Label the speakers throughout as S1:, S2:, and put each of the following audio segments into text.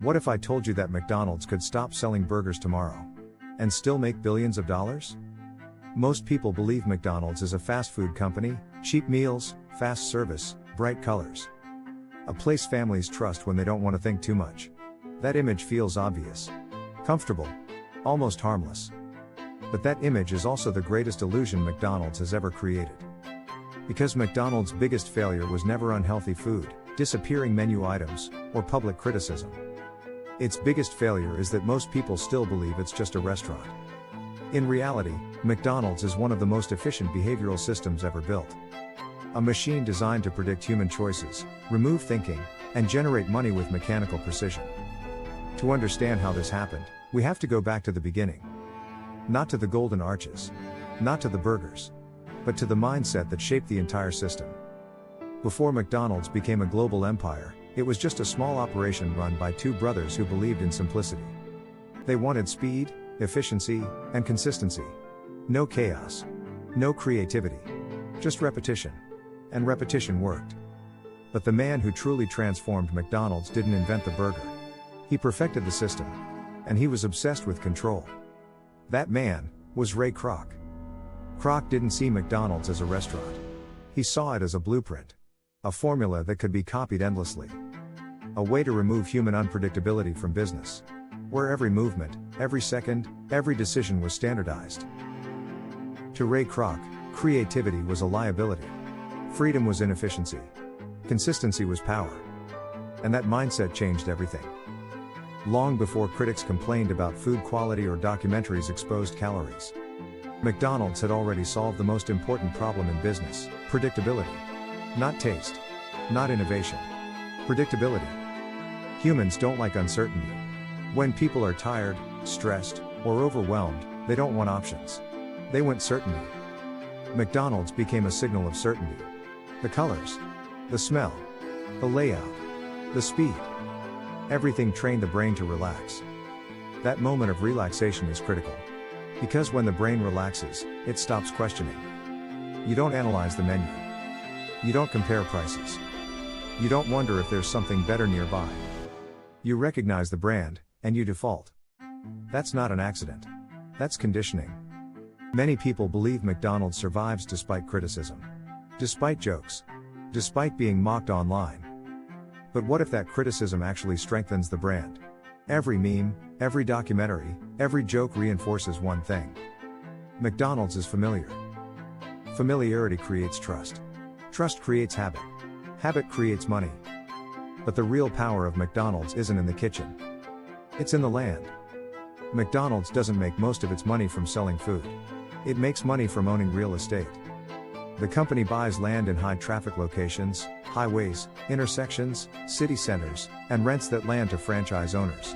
S1: What if I told you that McDonald's could stop selling burgers tomorrow and still make billions of dollars? Most people believe McDonald's is a fast food company, cheap meals, fast service, bright colors. A place families trust when they don't want to think too much. That image feels obvious, comfortable, almost harmless. But that image is also the greatest illusion McDonald's has ever created. Because McDonald's biggest failure was never unhealthy food, disappearing menu items, or public criticism. Its biggest failure is that most people still believe it's just a restaurant. In reality, McDonald's is one of the most efficient behavioral systems ever built. A machine designed to predict human choices, remove thinking, and generate money with mechanical precision. To understand how this happened, we have to go back to the beginning. Not to the golden arches. Not to the burgers. But to the mindset that shaped the entire system. Before McDonald's became a global empire, it was just a small operation run by two brothers who believed in simplicity. They wanted speed, efficiency, and consistency. No chaos. No creativity. Just repetition. And repetition worked. But the man who truly transformed McDonald's didn't invent the burger. He perfected the system. And he was obsessed with control. That man was Ray Kroc. Kroc didn't see McDonald's as a restaurant. He saw it as a blueprint. A formula that could be copied endlessly. A way to remove human unpredictability from business. Where every movement, every second, every decision was standardized. To Ray Kroc, creativity was a liability. Freedom was inefficiency. Consistency was power. And that mindset changed everything. Long before critics complained about food quality or documentaries exposed calories, McDonald's had already solved the most important problem in business: predictability. Not taste. Not innovation. Predictability. Humans don't like uncertainty. When people are tired, stressed, or overwhelmed, they don't want options. They want certainty. McDonald's became a signal of certainty. The colors. The smell. The layout. The speed. Everything trained the brain to relax. That moment of relaxation is critical. Because when the brain relaxes, it stops questioning. You don't analyze the menu. You don't compare prices. You don't wonder if there's something better nearby. You recognize the brand, and you default. That's not an accident. That's conditioning. Many people believe McDonald's survives despite criticism. Despite jokes. Despite being mocked online. But what if that criticism actually strengthens the brand? Every meme, every documentary, every joke reinforces one thing. McDonald's is familiar. Familiarity creates trust. Trust creates habit. Habit creates money. But the real power of McDonald's isn't in the kitchen. It's in the land. McDonald's doesn't make most of its money from selling food. It makes money from owning real estate. The company buys land in high-traffic locations, highways, intersections, city centers, and rents that land to franchise owners.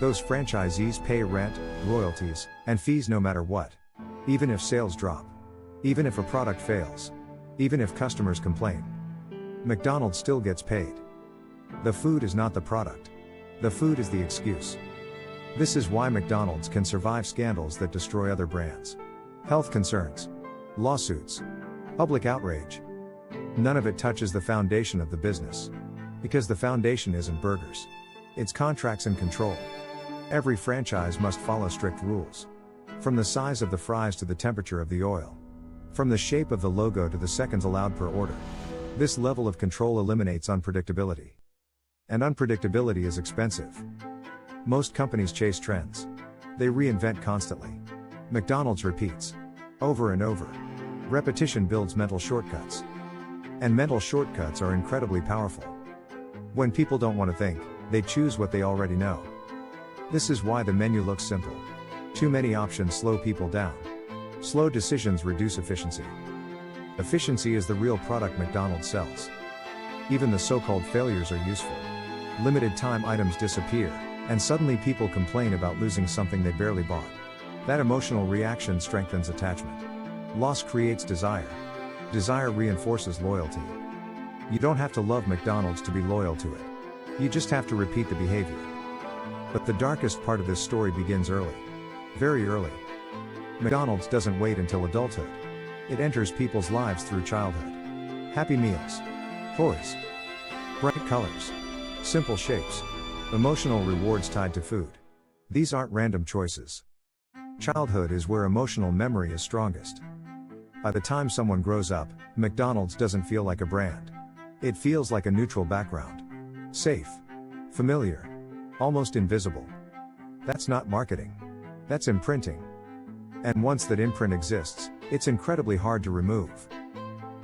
S1: Those franchisees pay rent, royalties, and fees no matter what. Even if sales drop. Even if a product fails. Even if customers complain. McDonald's still gets paid. The food is not the product. The food is the excuse. This is why McDonald's can survive scandals that destroy other brands. Health concerns. Lawsuits. Public outrage. None of it touches the foundation of the business. Because the foundation isn't burgers. It's contracts and control. Every franchise must follow strict rules. From the size of the fries to the temperature of the oil. From the shape of the logo to the seconds allowed per order. This level of control eliminates unpredictability. And unpredictability is expensive. Most companies chase trends. They reinvent constantly. McDonald's repeats. Over and over. Repetition builds mental shortcuts. And mental shortcuts are incredibly powerful. When people don't want to think, they choose what they already know. This is why the menu looks simple. Too many options slow people down. Slow decisions reduce efficiency. Efficiency is the real product McDonald's sells. Even the so-called failures are useful. Limited time items disappear, and suddenly people complain about losing something they barely bought. That emotional reaction strengthens attachment. Loss creates desire. Desire reinforces loyalty. You don't have to love McDonald's to be loyal to it. You just have to repeat the behavior. But the darkest part of this story begins early. Very early. McDonald's doesn't wait until adulthood. It enters people's lives through childhood. Happy meals. Toys. Bright colors. Simple shapes. Emotional rewards tied to food. These aren't random choices. Childhood is where emotional memory is strongest. By the time someone grows up, McDonald's doesn't feel like a brand. It feels like a neutral background. Safe. Familiar. Almost invisible. That's not marketing. That's imprinting. And once that imprint exists, it's incredibly hard to remove.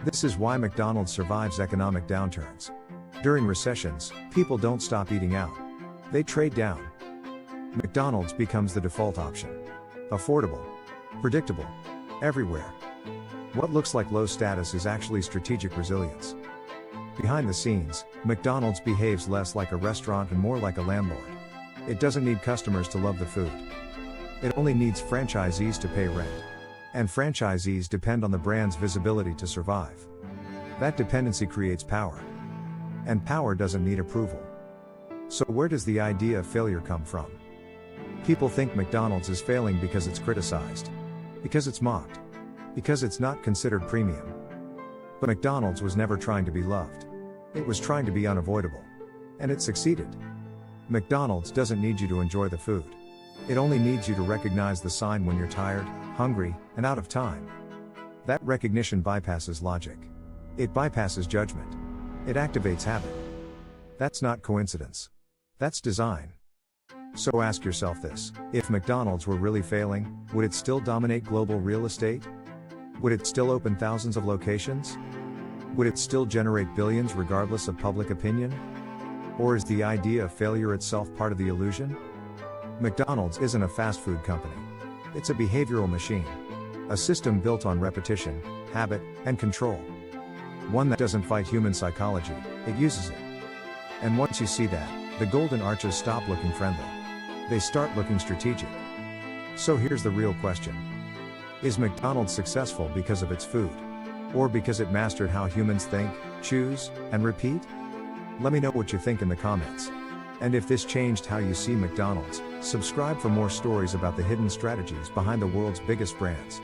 S1: This is why McDonald's survives economic downturns. During recessions, people don't stop eating out. They trade down. McDonald's becomes the default option. Affordable. Predictable. Everywhere. What looks like low status is actually strategic resilience. Behind the scenes, McDonald's behaves less like a restaurant and more like a landlord. It doesn't need customers to love the food. It only needs franchisees to pay rent. And franchisees depend on the brand's visibility to survive. That dependency creates power. And power doesn't need approval. So where does the idea of failure come from? People think McDonald's is failing because it's criticized. Because it's mocked. Because it's not considered premium. But McDonald's was never trying to be loved. It was trying to be unavoidable. And it succeeded. McDonald's doesn't need you to enjoy the food. It only needs you to recognize the sign when you're tired, hungry, and out of time. That recognition bypasses logic. It bypasses judgment. It activates habit. That's not coincidence. That's design. So ask yourself this: if McDonald's were really failing, would it still dominate global real estate? Would it still open thousands of locations? Would it still generate billions regardless of public opinion? Or is the idea of failure itself part of the illusion? McDonald's isn't a fast food company. It's a behavioral machine. A system built on repetition, habit, and control. One that doesn't fight human psychology, it uses it. And once you see that, the golden arches stop looking friendly. They start looking strategic. So here's the real question. Is McDonald's successful because of its food? Or because it mastered how humans think, choose, and repeat? Let me know what you think in the comments. And if this changed how you see McDonald's, subscribe for more stories about the hidden strategies behind the world's biggest brands.